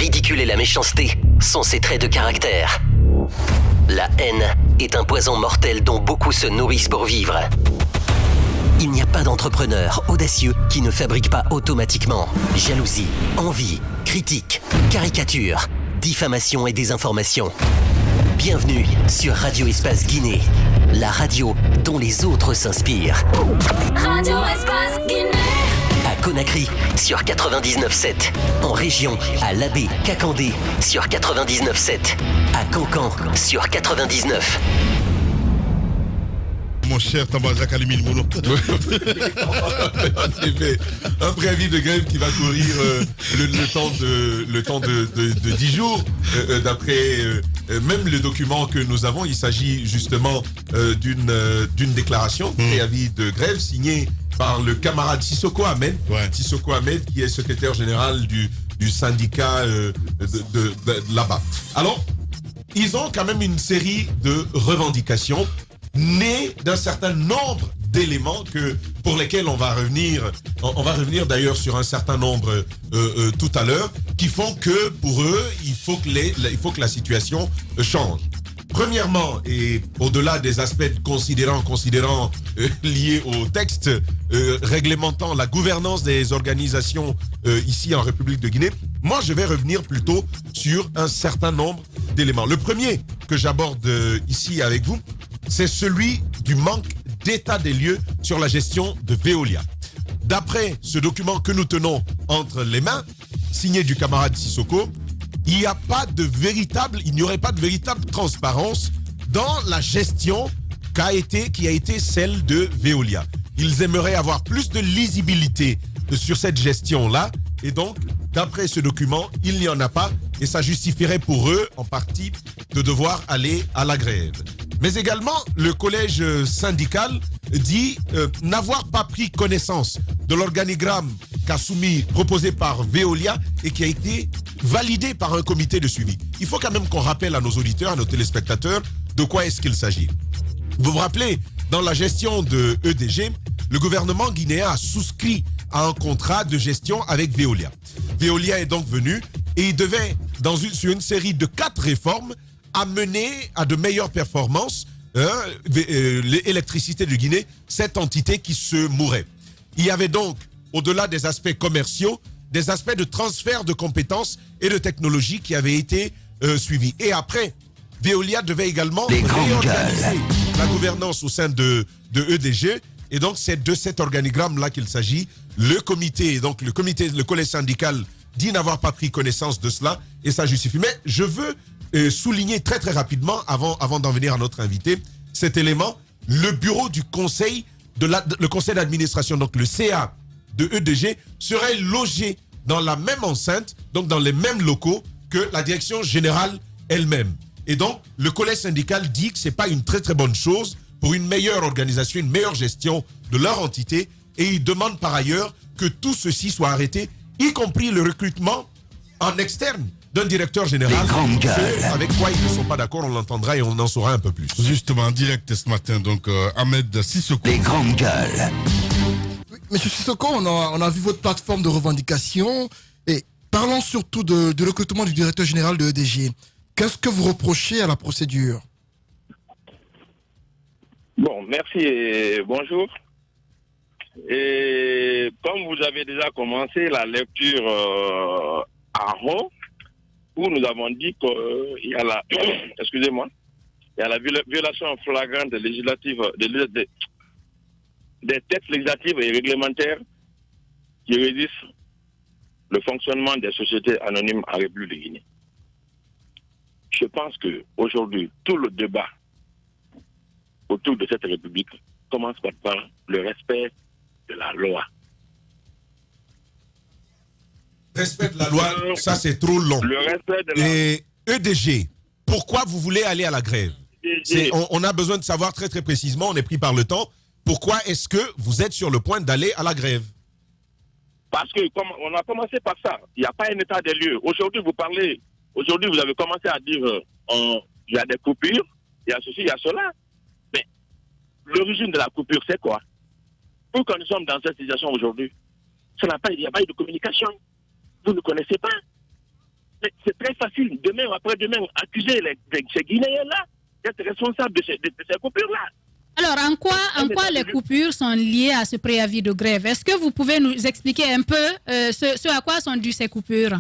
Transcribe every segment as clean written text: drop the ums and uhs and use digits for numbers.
ridicule et la méchanceté sont ses traits de caractère. La haine est un poison mortel dont beaucoup se nourrissent pour vivre. Il n'y a pas d'entrepreneur audacieux qui ne fabrique pas automatiquement jalousie, envie, critique, caricature, diffamation et désinformation. Bienvenue sur Radio Espace Guinée, la radio dont les autres s'inspirent. Radio Espace Guinée. À Conakry sur 99.7, en région à Labé, Kakandé sur 99.7, à Cancan sur 99. Mon cher Tambazak Alimil Mouno. Un préavis de grève qui va courir le temps de 10 jours. D'après même le document que nous avons, il s'agit justement d'une déclaration, préavis de grève signée par le camarade Sissoko Ahmed, Sissoko Ahmed qui est secrétaire général du syndicat de là-bas. Alors, ils ont quand même une série de revendications nées d'un certain nombre d'éléments pour lesquels on va revenir d'ailleurs sur un certain nombre tout à l'heure, qui font que pour eux, il faut que la situation change. Premièrement, et au-delà des aspects considérants liés au texte réglementant la gouvernance des organisations ici en République de Guinée, moi je vais revenir plutôt sur un certain nombre d'éléments. Le premier que j'aborde ici avec vous, c'est celui du manque d'état des lieux sur la gestion de Veolia. D'après ce document que nous tenons entre les mains, signé du camarade Sissoko, il n'y aurait pas de véritable transparence dans la gestion qui a été celle de Veolia. Ils aimeraient avoir plus de lisibilité sur cette gestion-là, et donc, d'après ce document, il n'y en a pas, et ça justifierait pour eux, en partie, de devoir aller à la grève. Mais également, le collège syndical dit n'avoir pas pris connaissance de l'organigramme proposé par Veolia et qui a été validé par un comité de suivi. Il faut quand même qu'on rappelle à nos auditeurs, à nos téléspectateurs, de quoi est-ce qu'il s'agit. Vous vous rappelez, dans la gestion de EDG, le gouvernement guinéen a souscrit à un contrat de gestion avec Veolia. Veolia est donc venu et il devait, sur une série de 4 réformes, amener à de meilleures performances l'électricité de Guinée, cette entité qui se mourait. Il y avait donc, au-delà des aspects commerciaux, des aspects de transfert de compétences et de technologies qui avaient été suivis. Et après, Veolia devait également réorganiser la gouvernance au sein de EDG. Et donc, c'est de cet organigramme-là qu'il s'agit. Le collège syndical dit n'avoir pas pris connaissance de cela et ça justifie. Mais je veux souligner très très rapidement, avant d'en venir à notre invité, cet élément, le bureau du conseil, le conseil d'administration, donc le CA de EDG, serait logé dans la même enceinte, donc dans les mêmes locaux que la direction générale elle-même. Et donc, le collège syndical dit que ce n'est pas une très très bonne chose pour une meilleure organisation, une meilleure gestion de leur entité, et il demande par ailleurs que tout ceci soit arrêté, y compris le recrutement en externe d'un directeur général. Avec quoi ils ne sont pas d'accord, on l'entendra et on en saura un peu plus. Justement, en direct ce matin, donc Ahmed Sissoko. Les grandes gueules. Monsieur Sissoko, on a vu votre plateforme de revendication et parlons surtout de recrutement du directeur général de EDG. Qu'est-ce que vous reprochez à la procédure? Bon, merci et bonjour. Et comme vous avez déjà commencé la lecture en haut, où nous avons dit qu'il y a la, excusez-moi, il y a la violation flagrante législative des textes législatifs et réglementaires qui régissent le fonctionnement des sociétés anonymes en République de Guinée. Je pense qu'aujourd'hui, tout le débat autour de cette République commence par le respect de la loi. Respect de la loi, ça c'est trop long. Le respect de la... Et EDG, pourquoi vous voulez aller à la grève? On a besoin de savoir très très précisément, on est pris par le temps. Pourquoi est-ce que vous êtes sur le point d'aller à la grève? Parce que comme on a commencé par ça, il n'y a pas un état des lieux. Aujourd'hui, vous avez commencé à dire il y a des coupures, il y a ceci, il y a cela. Mais l'origine de la coupure, c'est quoi? Pourquoi nous sommes dans cette situation aujourd'hui? Il n'y a pas eu de communication. Vous ne connaissez pas. c'est très facile, demain ou après-demain, accuser ces Guinéens-là d'être responsables de ces coupures-là. Alors, en quoi les coupures sont liées à ce préavis de grève? Est-ce que vous pouvez nous expliquer un peu ce à quoi sont dues ces coupures?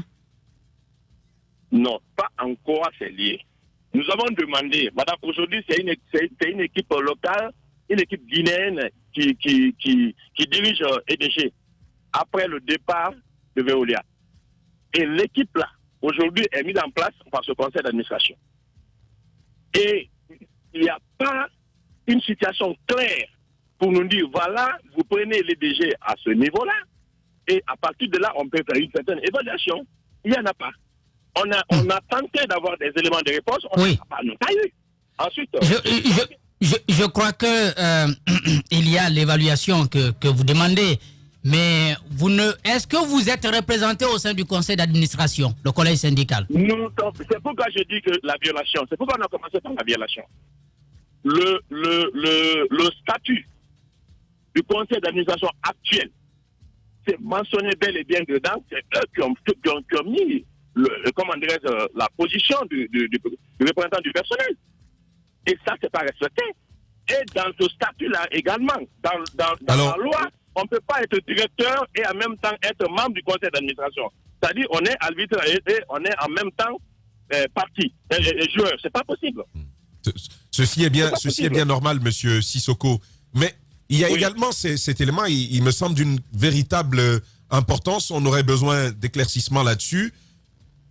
Non, pas en quoi c'est lié. Nous avons demandé, madame, aujourd'hui, c'est une équipe locale, une équipe guinéenne qui dirige EDG après le départ de Veolia. Et l'équipe-là, aujourd'hui, est mise en place par ce conseil d'administration. Et il n'y a pas une situation claire pour nous dire, voilà, vous prenez l'EDG à ce niveau-là, et à partir de là, on peut faire une certaine évaluation. Il n'y en a pas. On a tenté d'avoir des éléments de réponse, on n'a pas eu. Ensuite, je crois que il y a l'évaluation que vous demandez, mais est-ce que vous êtes représenté au sein du conseil d'administration, le collège syndical? C'est pourquoi je dis que la violation, c'est pourquoi on a commencé par la violation. Le statut du conseil d'administration actuel, c'est mentionné bel et bien dedans, c'est eux qui ont mis la position du représentant du personnel. Et ça, c'est pas respecté. Et dans ce statut-là également, dans la loi, on ne peut pas être directeur et en même temps être membre du conseil d'administration. C'est-à-dire, on est arbitre et on est en même temps parti, joueur. C'est pas possible. Ceci est bien normal, monsieur Sissoko. Mais il y a également cet élément, il me semble, d'une véritable importance. On aurait besoin d'éclaircissement là-dessus.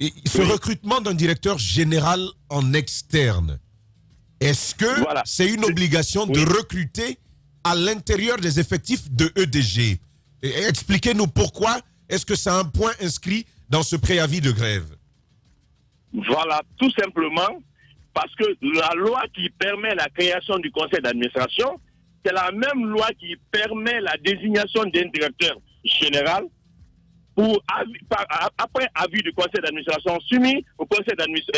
Et ce recrutement d'un directeur général en externe, est-ce que c'est une obligation de recruter à l'intérieur des effectifs de EDG? Expliquez-nous pourquoi est-ce que c'est un point inscrit dans ce préavis de grève? Voilà, tout simplement parce que la loi qui permet la création du conseil d'administration, c'est la même loi qui permet la désignation d'un directeur général après avis du conseil d'administration soumis au conseil des ministres,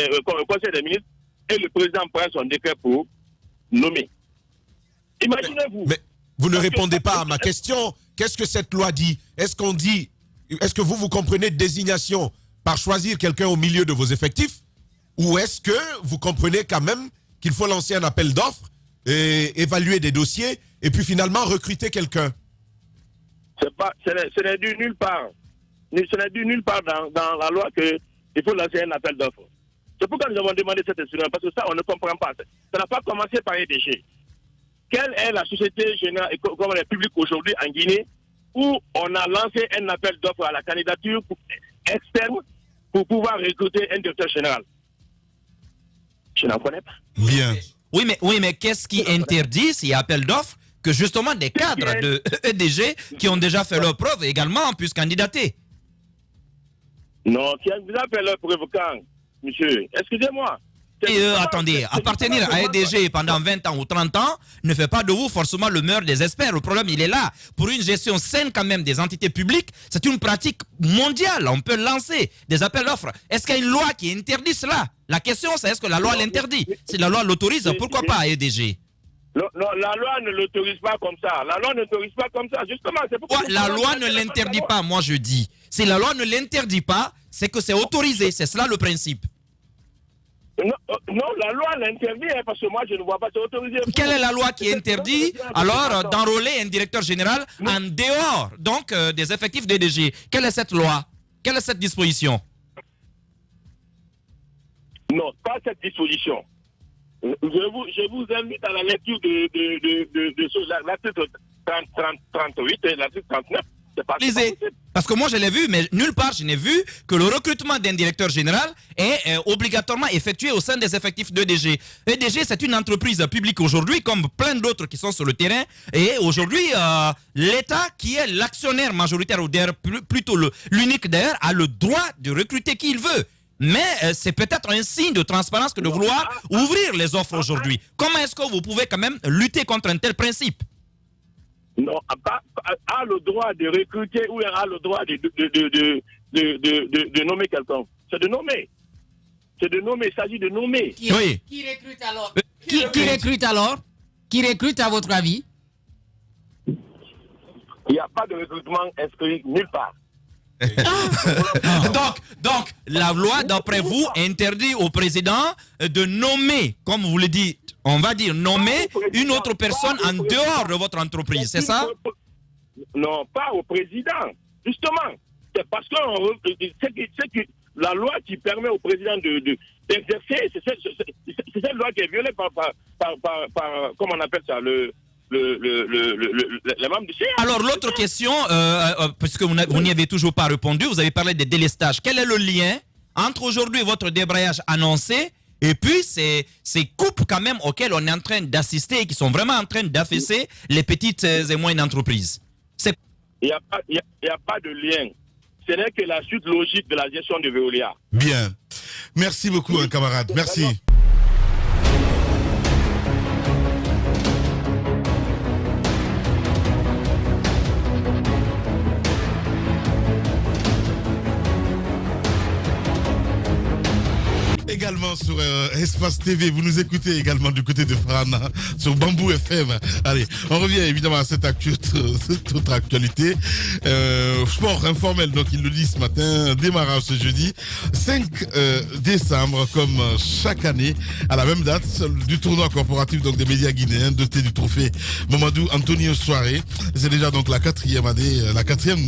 et le président prend son décret pour nommer. Imaginez-vous. Mais vous ne répondez pas à ma question. Qu'est-ce que cette loi dit? Est-ce que vous comprenez désignation par choisir quelqu'un au milieu de vos effectifs? Ou est-ce que vous comprenez quand même qu'il faut lancer un appel d'offres, et évaluer des dossiers et puis finalement recruter quelqu'un? Ce n'est dû nulle part. Ce n'est dû nulle part dans la loi qu'il faut lancer un appel d'offres. C'est pourquoi nous avons demandé cette instruction, parce que ça, on ne comprend pas. Ça n'a pas commencé par EDG. Quelle est la société générale et comment elle publique aujourd'hui en Guinée où on a lancé un appel d'offres à la candidature externe pour pouvoir recruter un directeur général? Je n'en connais pas. Bien. Oui, mais qu'est-ce qui interdit, s'il y a appel d'offres, que justement des cadres de EDG qui ont déjà fait leur preuve également puissent candidater? Non, qui a déjà fait leur preuve quand, monsieur? Excusez-moi. Attendez, appartenir à EDG pendant 20 ans ou 30 ans ne fait pas de vous forcément le meilleur des experts. Le problème, il est là. Pour une gestion saine quand même des entités publiques, c'est une pratique mondiale. On peut lancer des appels d'offres. Est-ce qu'il y a une loi qui interdit cela? La question, c'est est-ce que la loi l'interdit? Si la loi l'autorise, pourquoi pas à EDG? Non, la loi ne l'autorise pas comme ça. La loi ne l'autorise pas comme ça. Justement, c'est pourquoi... La loi ne l'interdit pas, moi je dis. Si la loi ne l'interdit pas, c'est que c'est autorisé. C'est cela le principe. Non, la loi l'interdit, parce que moi je ne vois pas, c'est autorisé. Quelle est la loi qui interdit alors d'enrôler un directeur général en dehors donc des effectifs d'EDG? Quelle est cette loi? Quelle est cette disposition? Non, pas cette disposition. Je vous invite à la lecture de l'article 38 et l'article 39. Lisez. Parce que moi je l'ai vu, mais nulle part je n'ai vu que le recrutement d'un directeur général est obligatoirement effectué au sein des effectifs d'EDG. EDG, c'est une entreprise publique aujourd'hui, comme plein d'autres qui sont sur le terrain. Et aujourd'hui, l'État, qui est l'actionnaire majoritaire, ou d'ailleurs plutôt l'unique d'ailleurs, a le droit de recruter qui il veut. Mais c'est peut-être un signe de transparence que de vouloir ouvrir les offres aujourd'hui. Comment est-ce que vous pouvez quand même lutter contre un tel principe? Non, a le droit de recruter ou a le droit de nommer quelqu'un. C'est de nommer. C'est de nommer, il s'agit de nommer. Qui recrute alors? Qui recrute alors? Qui recrute à votre avis? Il n'y a pas de recrutement inscrit nulle part. Donc, la loi, d'après vous, interdit au président de nommer, comme vous le dites, on va dire nommer une autre personne en dehors de votre entreprise, c'est ça? Non, pas au président. Justement, c'est parce que c'est que la loi qui permet au président d'exercer, c'est cette loi qui est violée par comment on appelle ça, les membres du CA. Alors, l'autre question, puisque vous n'y avez toujours pas répondu, vous avez parlé des délestages. Quel est le lien entre aujourd'hui votre débrayage annoncé et puis ces coupes quand même auxquelles on est en train d'assister et qui sont vraiment en train d'affaisser les petites et moyennes entreprises? Il n'y a pas de lien. Ce n'est que la suite logique de la gestion de Veolia. Bien. Merci beaucoup, camarade. Merci. Également sur Espace TV, vous nous écoutez également du côté de Frana sur Bamboo FM. Allez, on revient évidemment à cette autre actualité. Sport informel, donc il le dit ce matin, démarrage ce jeudi 5 décembre, comme chaque année, à la même date du tournoi corporatif donc des médias guinéens, doté du trophée Mamadou Antonio Soirée. C'est déjà donc la quatrième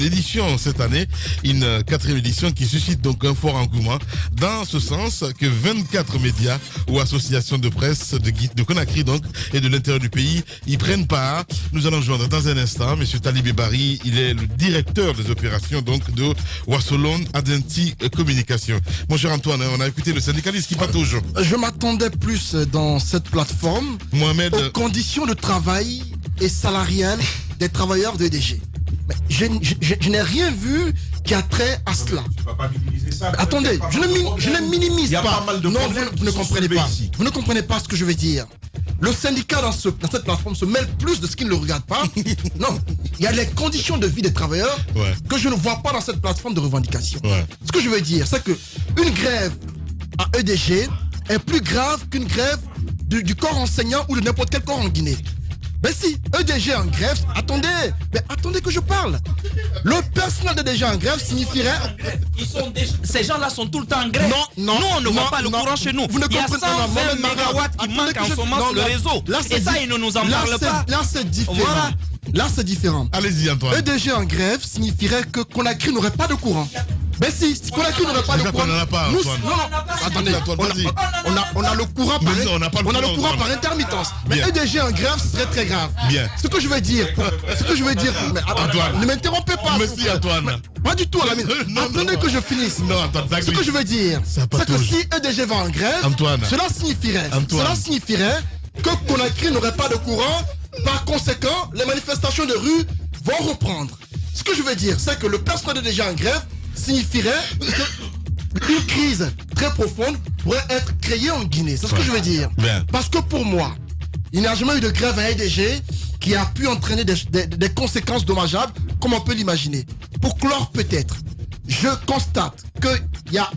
édition cette année, une quatrième édition qui suscite donc un fort engouement, dans ce sens que 24 médias ou associations de presse de Conakry donc et de l'intérieur du pays y prennent part. Nous allons joindre dans un instant M. Talibé Barry, il est le directeur des opérations donc de Wassolon Adenti Communication. Mon cher Antoine, on a écouté le syndicaliste qui patauge. Je m'attendais plus dans cette plateforme aux conditions de travail et salariales des travailleurs de EDG. Mais je n'ai rien vu qui a trait à cela. Tu vas pas minimiser ça. Attendez, je ne minimise pas. Pas mal de non, vous ne comprenez pas. Ici. Vous ne comprenez pas ce que je veux dire. Le syndicat dans cette plateforme se mêle plus de ce qu'il ne regarde pas. Non, il y a les conditions de vie des travailleurs que je ne vois pas dans cette plateforme de revendication. Ce que je veux dire, c'est que une grève à EDG est plus grave qu'une grève du corps enseignant ou de n'importe quel corps en Guinée. Mais si EDG en grève, attendez que je parle. Le personnel d'EDG en grève signifierait... Ces gens-là sont tout le temps en grève. Non, nous, on ne voit pas le courant chez nous. Vous ne Il y a comprenez 120 mégawatts qui manquent en ce moment sur le réseau. Et ça, ils ne nous en parlent pas. Là, c'est différent. Voilà. Là, c'est différent. Allez-y, Antoine. EDG en grève signifierait que Conakry n'aurait pas de courant. Mais si Conakry n'aurait pas de courant... On n'en a pas, Antoine. Attendez, on a le courant par, le courant par intermittence. Mais EDG en grève, ce serait très grave. Bien. Ce que je veux dire... Mais Antoine. Ne m'interrompez pas. Merci, Antoine. Pas du tout, Alamine. Attendez que je finisse. Non, Antoine, ce que je veux dire, c'est que si EDG va en grève, Antoine. Cela signifierait que Conakry n'aurait pas de courant. Par conséquent, les manifestations de rue vont reprendre. Ce que je veux dire, c'est que le personnel EDG en grève signifierait qu'une crise très profonde pourrait être créée en Guinée. C'est ce que je veux dire. Bien. Parce que pour moi, il n'y a jamais eu de grève à EDG qui a pu entraîner des conséquences dommageables, comme on peut l'imaginer. Pour clore peut-être, je constate qu'il y a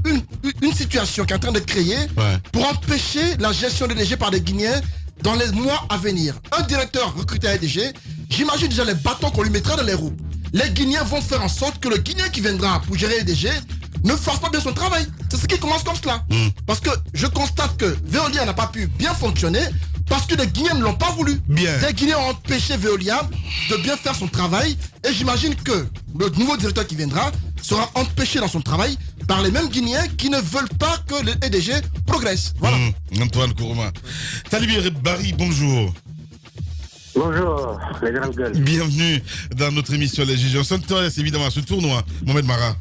une situation qui est en train de créer pour empêcher la gestion d'EDG par les Guinéens dans les mois à venir. Un directeur recruté à EDG, j'imagine déjà les bâtons qu'on lui mettra dans les roues. Les Guinéens vont faire en sorte que le Guinéen qui viendra pour gérer EDG ne fasse pas bien son travail. C'est ce qui commence comme cela. Parce que je constate que Veolia n'a pas pu bien fonctionner parce que les Guinéens ne l'ont pas voulu. Bien. Les Guinéens ont empêché Veolia de bien faire son travail et j'imagine que le nouveau directeur qui viendra sera empêché dans son travail par les mêmes Guinéens qui ne veulent pas que le EDG progresse. Voilà. Antoine Kourouma. Talibé Barry, bonjour. Bonjour, les grandes gueules. Bienvenue dans notre émission Les Juges. On s'intéresse évidemment à ce tournoi, Mohamed Mara.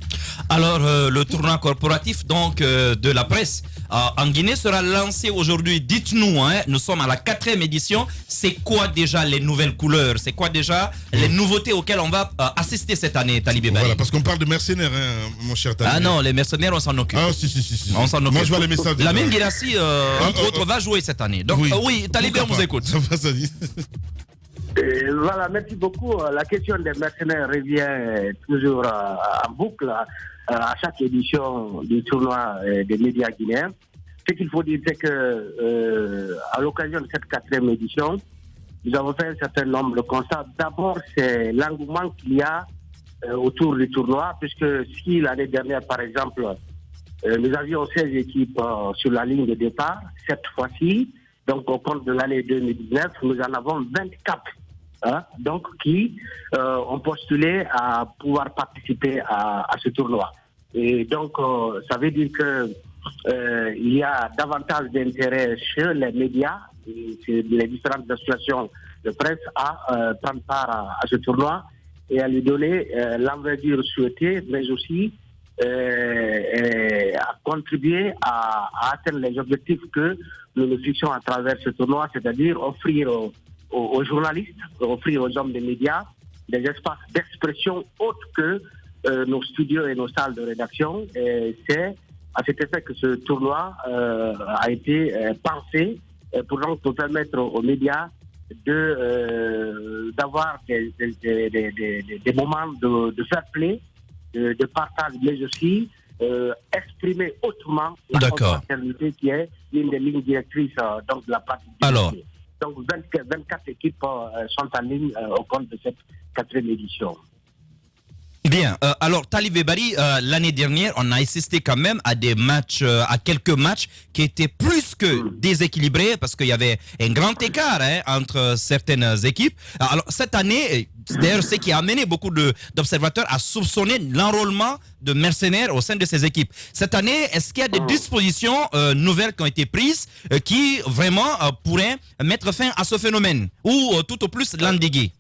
Alors, le tournoi corporatif donc de la presse en Guinée sera lancé aujourd'hui. Dites-nous, nous sommes à la 4e édition. C'est quoi déjà les nouvelles couleurs? C'est quoi déjà les nouveautés auxquelles on va assister cette année, Talibé Barry? Voilà, parce qu'on parle de mercenaires, mon cher Talibé. Ah non, les mercenaires, on s'en occupe. Ah si. On s'en occupe. Moi, je vois les messages. La même Guirassi, entre autres, va jouer cette année. Donc, oui, Talibé, on vous écoute. Ça dit. Voilà, merci beaucoup. La question des mercenaires revient toujours en boucle à chaque édition du tournoi des médias guinéens. Ce qu'il faut dire, c'est que à l'occasion de cette 4e édition, nous avons fait un certain nombre de constats. D'abord, c'est l'engouement qu'il y a autour du tournoi, puisque si l'année dernière, par exemple, nous avions 16 équipes sur la ligne de départ, cette fois-ci, donc au compte de l'année 2019, nous en avons 24 donc, qui ont postulé à pouvoir participer à ce tournoi. Et donc, ça veut dire que il y a davantage d'intérêt chez les médias et chez les différentes associations de presse à prendre part à ce tournoi et à lui donner l'envergure souhaitée, mais aussi à contribuer à atteindre les objectifs que nous nous fixons à travers ce tournoi, c'est-à-dire offrir aux journalistes, offrir aux hommes des médias des espaces d'expression autres que nos studios et nos salles de rédaction. Et c'est à cet effet que ce tournoi a été pensé pour permettre aux médias d'avoir des moments de fair play, de partage, mais aussi exprimer autrement la confraternité qui est l'une des lignes directrices donc, de la pratique. Alors, donc 24 équipes sont en ligne au compte de cette 4e édition. Bien, alors Talibé Bari, l'année dernière, on a assisté quand même à des matchs, à quelques matchs qui étaient plus que déséquilibrés parce qu'il y avait un grand écart entre certaines équipes. Alors cette année, d'ailleurs, c'est ce qui a amené beaucoup d'observateurs à soupçonner l'enrôlement de mercenaires au sein de ces équipes. Cette année, est-ce qu'il y a des dispositions nouvelles qui ont été prises qui vraiment pourraient mettre fin à ce phénomène ou tout au plus l'endiguer?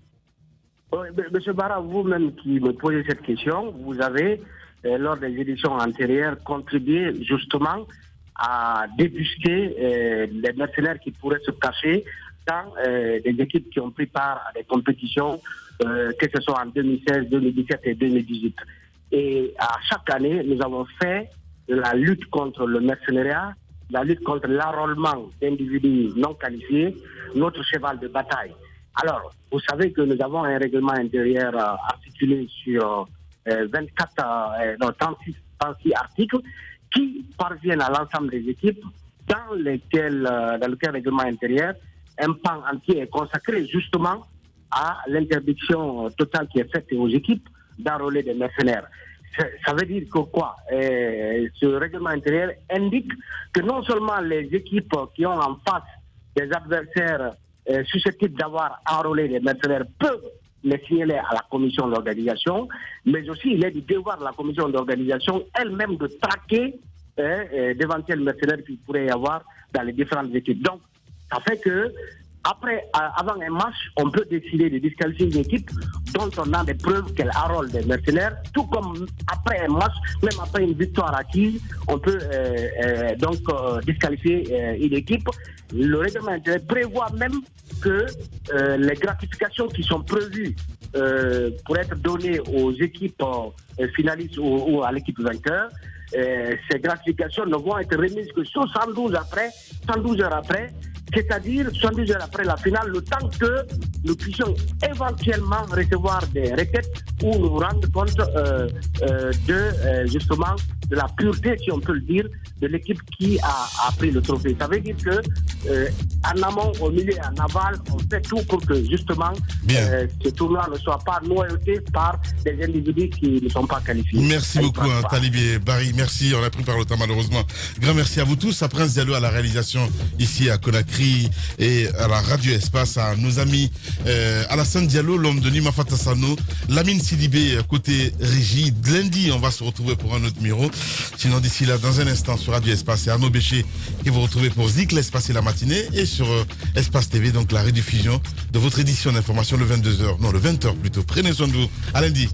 Monsieur Barra, vous-même qui me posez cette question, vous avez, lors des éditions antérieures, contribué justement à débusquer les mercenaires qui pourraient se cacher dans des équipes qui ont pris part à des compétitions, que ce soit en 2016, 2017 et 2018. Et à chaque année, nous avons fait la lutte contre le mercenariat, la lutte contre l'enrôlement d'individus non qualifiés, notre cheval de bataille. Alors, vous savez que nous avons un règlement intérieur articulé sur 36 articles qui parviennent à l'ensemble des équipes dans lequel règlement intérieur, un pan entier est consacré justement à l'interdiction totale qui est faite aux équipes d'enrôler des mercenaires. Ça veut dire que quoi? Ce règlement intérieur indique que non seulement les équipes qui ont en face des adversaires susceptibles d'avoir enrôlé les mercenaires peuvent les signaler à la commission d'organisation, mais aussi il est du devoir de la commission d'organisation elle-même de traquer d'éventuels mercenaires qu'il pourrait y avoir dans les différentes équipes. Donc, ça fait que avant un match, on peut décider de disqualifier une équipe dont on a des preuves qu'elle enrôle des mercenaires, tout comme après un match, même après une victoire acquise, on peut disqualifier une équipe. Le règlement intérieur prévoit même que les gratifications qui sont prévues pour être données aux équipes finalistes ou à l'équipe vainqueur, ces gratifications ne vont être remises que 112 heures après, c'est-à-dire 72 heures après la finale, le temps que nous puissions éventuellement recevoir des requêtes ou nous rendre compte justement de la pureté, si on peut le dire, de l'équipe qui a pris le trophée. Ça veut dire que en amont, au milieu et en aval, on fait tout pour que justement ce tournoi ne soit pas noyauté par des individus qui ne sont pas qualifiés. Merci beaucoup, Talibé Bari. Merci, on a pris par le temps malheureusement. Grand merci à vous tous, à Prince Diallo à la réalisation ici à Conakry et à la Radio Espace, à nos amis Alassane Diallo, l'homme de Nima Fatassano, Lamine Sidibé côté régie. Lundi, on va se retrouver pour un autre numéro. Sinon, d'ici là, dans un instant sur Radio Espace, c'est Arnaud Béché qui vous retrouvez pour Zik, l'Espace et la matinée, et sur Espace TV, donc la rediffusion de votre édition d'information le 20h plutôt. Prenez soin de vous. À lundi.